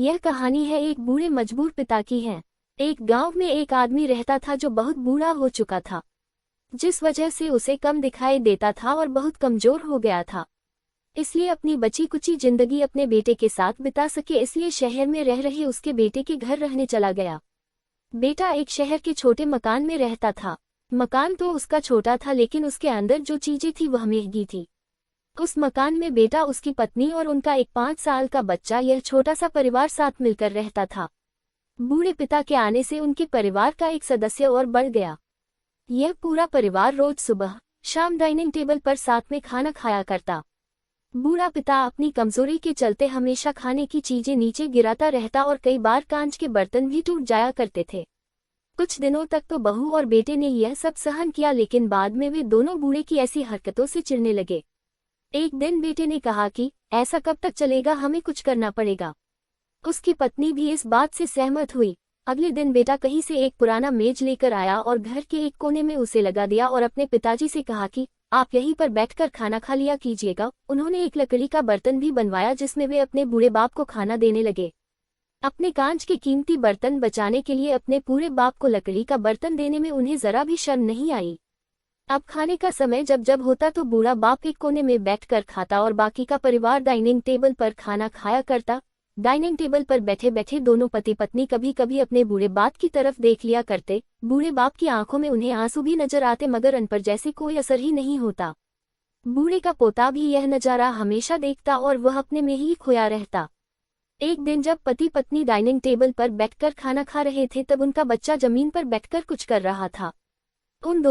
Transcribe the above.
यह कहानी है एक बूढ़े मजबूर पिता की है। एक गांव में एक आदमी रहता था जो बहुत बूढ़ा हो चुका था, जिस वजह से उसे कम दिखाई देता था और बहुत कमजोर हो गया था। इसलिए अपनी बची कुची जिंदगी अपने बेटे के साथ बिता सके, इसलिए शहर में रह रहे उसके बेटे के घर रहने चला गया। बेटा एक शहर के छोटे मकान में रहता था। मकान तो उसका छोटा था, लेकिन उसके अंदर जो चीजें थी वह महंगी थी। उस मकान में बेटा, उसकी पत्नी और उनका एक 5 साल का बच्चा, यह छोटा सा परिवार साथ मिलकर रहता था। बूढ़े पिता के आने से उनके परिवार का एक सदस्य और बढ़ गया। यह पूरा परिवार रोज सुबह शाम डाइनिंग टेबल पर साथ में खाना खाया करता। बूढ़ा पिता अपनी कमजोरी के चलते हमेशा खाने की चीजें नीचे गिराता रहता और कई बार कांच के बर्तन भी टूट जाया करते थे। कुछ दिनों तक तो बहू और बेटे ने यह सब सहन किया, लेकिन बाद में वे दोनों बूढ़े की ऐसी हरकतों से चिढ़ने लगे। एक दिन बेटे ने कहा कि ऐसा कब तक चलेगा, हमें कुछ करना पड़ेगा। उसकी पत्नी भी इस बात से सहमत हुई। अगले दिन बेटा कहीं से एक पुराना मेज लेकर आया और घर के एक कोने में उसे लगा दिया और अपने पिताजी से कहा कि आप यहीं पर बैठकर खाना खा लिया कीजिएगा। उन्होंने एक लकड़ी का बर्तन भी बनवाया जिसमें वे अपने बूढ़े बाप को खाना देने लगे। अपने कांच के कीमती बर्तन बचाने के लिए अपने पूरे बाप को लकड़ी का बर्तन देने में उन्हें जरा भी शर्म नहीं आई। अब खाने का समय जब जब होता तो बूढ़ा बाप एक कोने में बैठकर खाता और बाकी का परिवार डाइनिंग टेबल पर खाना खाया करता। डाइनिंग टेबल पर बैठे बैठे दोनों पति पत्नी कभी कभी अपने बूढ़े बाप की तरफ देख लिया करते। बूढ़े बाप की आंखों में उन्हें आंसू भी नजर आते, मगर उन पर जैसे कोई असर ही नहीं होता। बूढ़े का पोता भी यह नजारा हमेशा देखता और वह अपने में ही खोया रहता। एक दिन जब पति पत्नी डाइनिंग टेबल पर बैठकर खाना खा रहे थे, तब उनका बच्चा जमीन पर बैठकर कुछ कर रहा था। उन